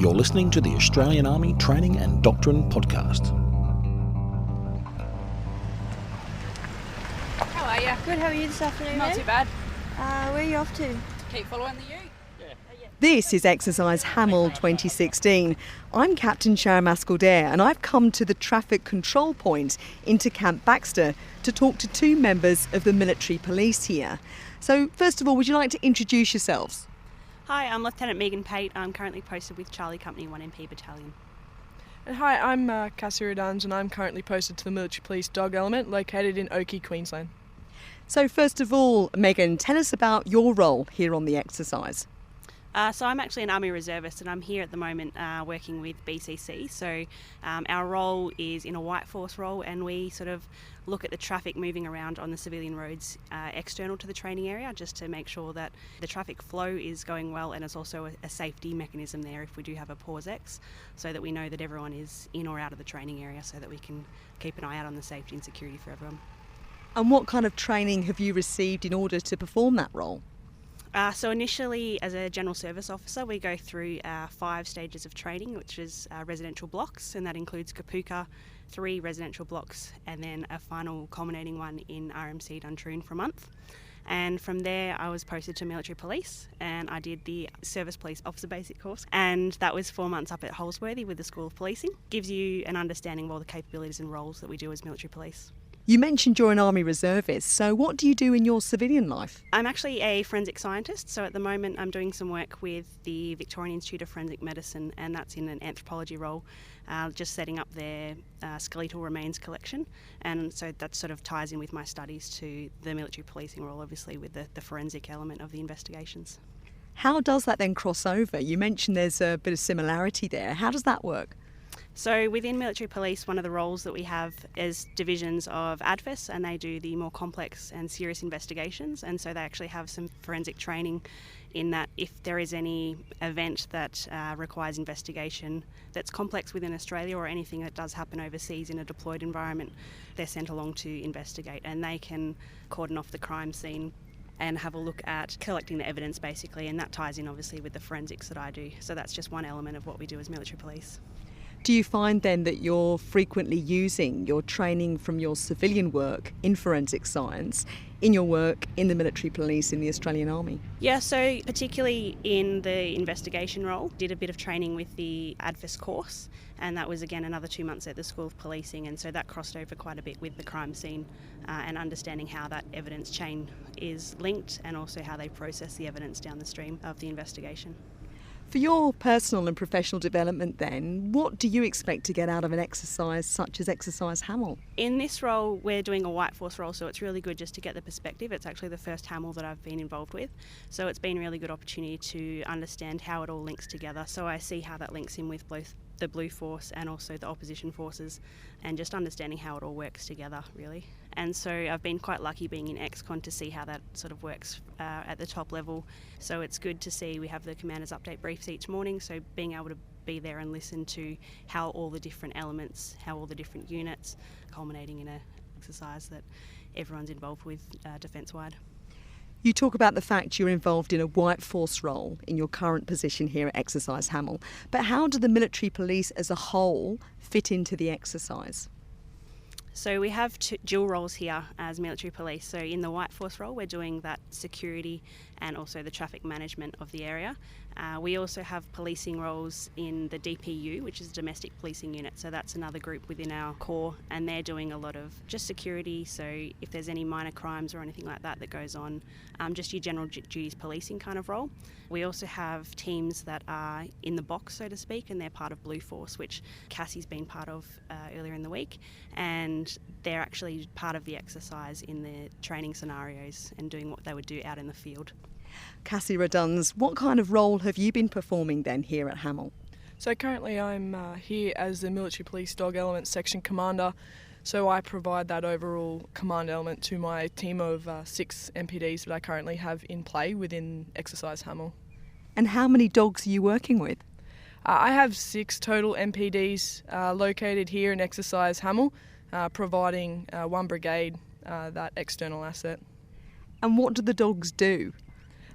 You're listening to the Australian Army Training and Doctrine Podcast. How are you? Good, how are you this afternoon? Not too bad. Where are you off to? Keep following the U. This is Exercise Hamel 2016. I'm Captain Sharon Mascall-Dare and I've come to the traffic control point into Camp Baxter to talk to two members of the military police here. So first of all, would you like to introduce yourselves? Hi, I'm Lieutenant Megan Pate. I'm currently posted with Charlie Company 1MP Battalion. And hi, I'm Cassie Radunz and I'm currently posted to the Military Police Dog Element located in Oakey, Queensland. So first of all, Megan, tell us about your role here on the exercise. So I'm actually an Army Reservist and I'm here at the moment working with BCC. So our role is in a white force role and we sort of look at the traffic moving around on the civilian roads external to the training area just to make sure that the traffic flow is going well and it's also a safety mechanism there if we do have a pause X so that we know that everyone is in or out of the training area so that we can keep an eye out on the safety and security for everyone. And what kind of training have you received in order to perform that role? So initially, as a general service officer, we go through 5 stages of training, which is residential blocks, and that includes Kapuka, 3 residential blocks, and then a final culminating one in RMC Duntroon for a month. And from there, I was posted to military police, and I did the Service Police Officer Basic course, and that was 4 months up at Holsworthy with the School of Policing. Gives you an understanding of all the capabilities and roles that we do as military police. You mentioned you're an Army Reservist, so what do you do in your civilian life? I'm actually a forensic scientist, so at the moment I'm doing some work with the Victorian Institute of Forensic Medicine, and that's in an anthropology role, just setting up their skeletal remains collection, and so that sort of ties in with my studies to the military policing role, obviously with the forensic element of the investigations. How does that then cross over? You mentioned there's a bit of similarity there. How does that work? So within military police, one of the roles that we have is divisions of ADFIS, and they do the more complex and serious investigations, and so they actually have some forensic training in that if there is any event that requires investigation that's complex within Australia or anything that does happen overseas in a deployed environment, they're sent along to investigate and they can cordon off the crime scene and have a look at collecting the evidence basically, and that ties in obviously with the forensics that I do. So that's just one element of what we do as military police. Do you find then that you're frequently using your training from your civilian work in forensic science in your work in the military police in the Australian Army? Yeah, so particularly in the investigation role, did a bit of training with the ADFIS course, and that was again another 2 months at the School of Policing, and so that crossed over quite a bit with the crime scene and understanding how that evidence chain is linked and also how they process the evidence down the stream of the investigation. For your personal and professional development then, what do you expect to get out of an exercise such as Exercise Hamel? In this role, we're doing a white force role, so it's really good just to get the perspective. It's actually the first Hamel that I've been involved with, so it's been a really good opportunity to understand how it all links together. So I see how that links in with both the Blue Force and also the opposition forces, and just understanding how it all works together, really. And so I've been quite lucky being in ex-con to see how that sort of works at the top level. So it's good to see we have the commanders update briefs each morning, so being able to be there and listen to how all the different elements, how all the different units, culminating in an exercise that everyone's involved with defence-wide. You talk about the fact you're involved in a white force role in your current position here at Exercise Hamel, but how do the military police as a whole fit into the exercise? So we have dual roles here as military police. So in the white force role, we're doing that security and also the traffic management of the area. We also have policing roles in the DPU, which is domestic policing unit. So that's another group within our corps, and they're doing a lot of just security. So if there's any minor crimes or anything like that that goes on, just your general duties policing kind of role. We also have teams that are in the box, so to speak, and they're part of Blue Force, which Cassie's been part of earlier in the week, and they're actually part of the exercise in the training scenarios and doing what they would do out in the field. Cassie Radunz, what kind of role have you been performing then here at Hamel? So currently I'm here as the Military Police Dog Element Section Commander, so I provide that overall command element to my team of 6 MPDs that I currently have in play within Exercise Hamel. And how many dogs are you working with? I have 6 total MPDs located here in Exercise Hamel, providing 1 brigade that external asset. And what do the dogs do?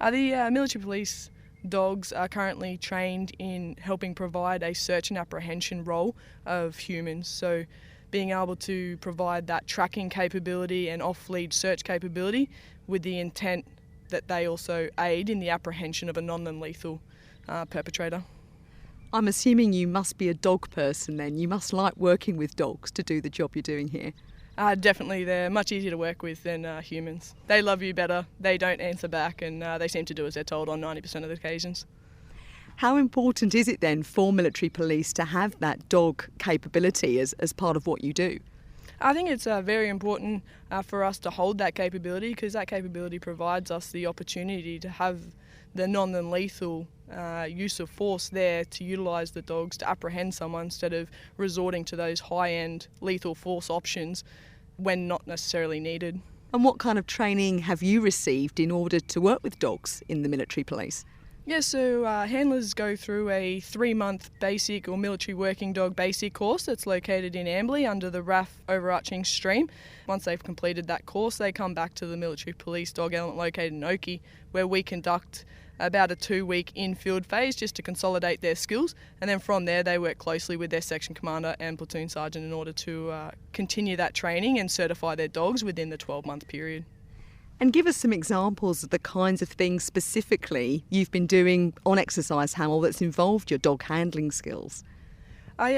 The military police dogs are currently trained in helping provide a search and apprehension role of humans. So being able to provide that tracking capability and off-lead search capability with the intent that they also aid in the apprehension of a non-lethal perpetrator. I'm assuming you must be a dog person then. You must like working with dogs to do the job you're doing here. Definitely, they're much easier to work with than humans. They love you better, they don't answer back, and they seem to do as they're told on 90% of the occasions. How important is it then for military police to have that dog capability as part of what you do? I think it's very important for us to hold that capability, because that capability provides us the opportunity to have the non-lethal use of force there to utilise the dogs to apprehend someone instead of resorting to those high-end lethal force options when not necessarily needed. And what kind of training have you received in order to work with dogs in the military police? Yeah, so handlers go through a 3-month basic or military working dog basic course that's located in Amberley under the RAF overarching stream. Once they've completed that course, they come back to the military police dog element located in Oakey, where we conduct about a 2-week in-field phase just to consolidate their skills, and then from there they work closely with their section commander and platoon sergeant in order to continue that training and certify their dogs within the 12-month period. And give us some examples of the kinds of things specifically you've been doing on Exercise Hamel that's involved your dog handling skills.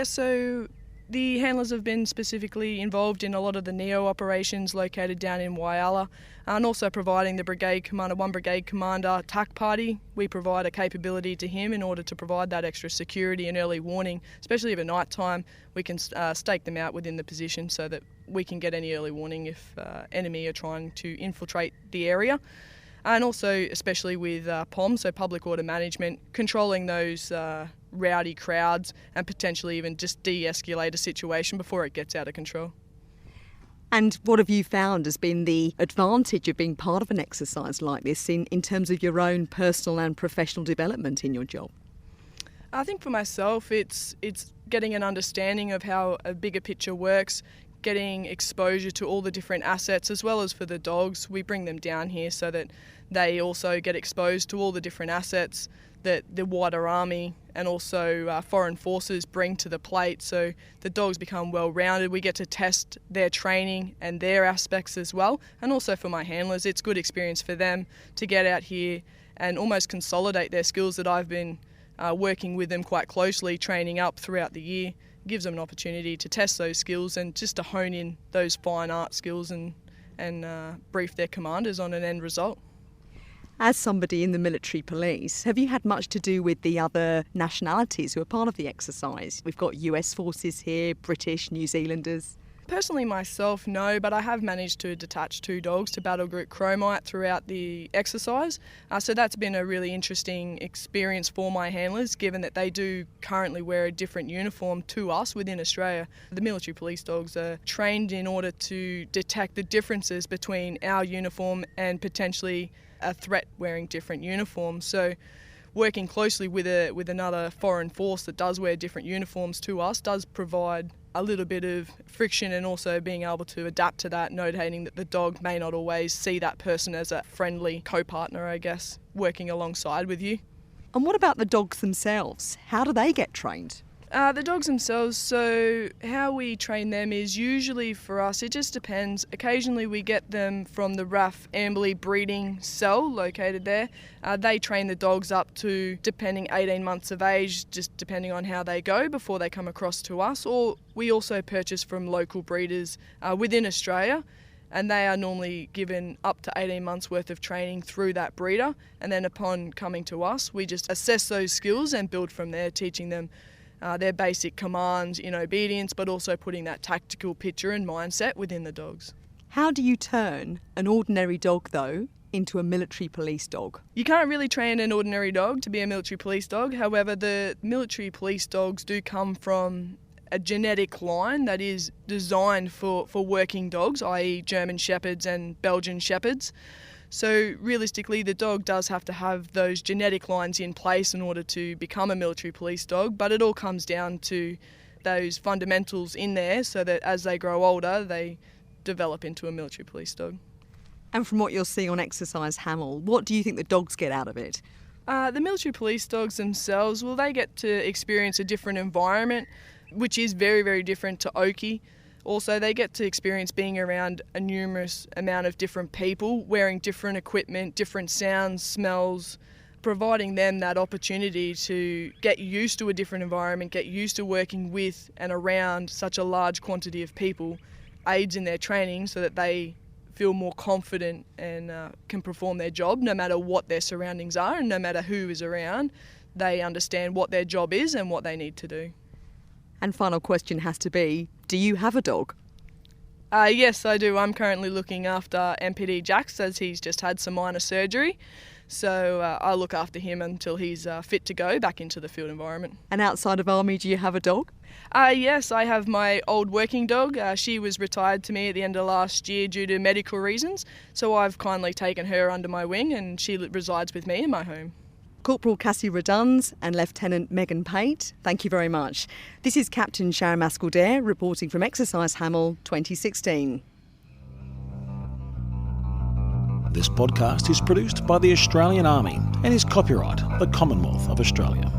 So the handlers have been specifically involved in a lot of the NEO operations located down in Whyalla, and also providing the brigade commander, one brigade commander TAC party. We provide a capability to him in order to provide that extra security and early warning, especially if at night time we can stake them out within the position so that we can get any early warning if enemy are trying to infiltrate the area. And also especially with POM, so public order management, controlling those rowdy crowds and potentially even just de-escalate a situation before it gets out of control. And what have you found has been the advantage of being part of an exercise like this in terms of your own personal and professional development in your job? I think for myself it's getting an understanding of how a bigger picture works, getting exposure to all the different assets, as well as for the dogs. We bring them down here so that they also get exposed to all the different assets that the wider army and also foreign forces bring to the plate, so the dogs become well-rounded. We get to test their training and their aspects as well, and also for my handlers it's good experience for them to get out here and almost consolidate their skills that I've been working with them quite closely, training up throughout the year. It gives them an opportunity to test those skills and just to hone in those fine art skills and brief their commanders on an end result. As somebody in the military police, have you had much to do with the other nationalities who are part of the exercise? We've got US forces here, British, New Zealanders. Personally myself, no, but I have managed to detach 2 dogs to Battle Group Chromite throughout the exercise. So that's been a really interesting experience for my handlers, given that they do currently wear a different uniform to us within Australia. The military police dogs are trained in order to detect the differences between our uniform and potentially a threat wearing different uniforms. So working closely with another foreign force that does wear different uniforms to us does provide a little bit of friction, and also being able to adapt to that, notating that the dog may not always see that person as a friendly co-partner, I guess, working alongside with you. And what about the dogs themselves? How do they get trained? The dogs themselves, so how we train them is usually for us, it just depends. Occasionally we get them from the RAF Amberley breeding cell located there. They train the dogs up to, depending, 18 months of age, just depending on how they go before they come across to us. Or we also purchase from local breeders within Australia, and they are normally given up to 18 months worth of training through that breeder. And then upon coming to us, we just assess those skills and build from there, teaching them their basic commands in obedience, but also putting that tactical picture and mindset within the dogs. How do you turn an ordinary dog, though, into a military police dog? You can't really train an ordinary dog to be a military police dog. However, the military police dogs do come from a genetic line that is designed for working dogs, i.e. German Shepherds and Belgian Shepherds. So realistically, the dog does have to have those genetic lines in place in order to become a military police dog, but it all comes down to those fundamentals in there so that as they grow older, they develop into a military police dog. And from what you'll see on Exercise Hamel, what do you think the dogs get out of it? The military police dogs themselves, well, they get to experience a different environment, which is very, very different to Okie. Also, they get to experience being around a numerous amount of different people, wearing different equipment, different sounds, smells, providing them that opportunity to get used to a different environment, get used to working with and around such a large quantity of people, aids in their training so that they feel more confident and can perform their job no matter what their surroundings are and no matter who is around. They understand what their job is and what they need to do. And final question has to be, do you have a dog? Yes, I do. I'm currently looking after MPD Jax as he's just had some minor surgery. So I look after him until he's fit to go back into the field environment. And outside of Army, do you have a dog? Yes, I have my old working dog. She was retired to me at the end of last year due to medical reasons. So I've kindly taken her under my wing and she resides with me in my home. Corporal Cassie Radunz and Lieutenant Megan Pate, thank you very much. This is Captain Sharon Mascall-Dare reporting from Exercise Hamel 2016. This podcast is produced by the Australian Army and is copyright the Commonwealth of Australia.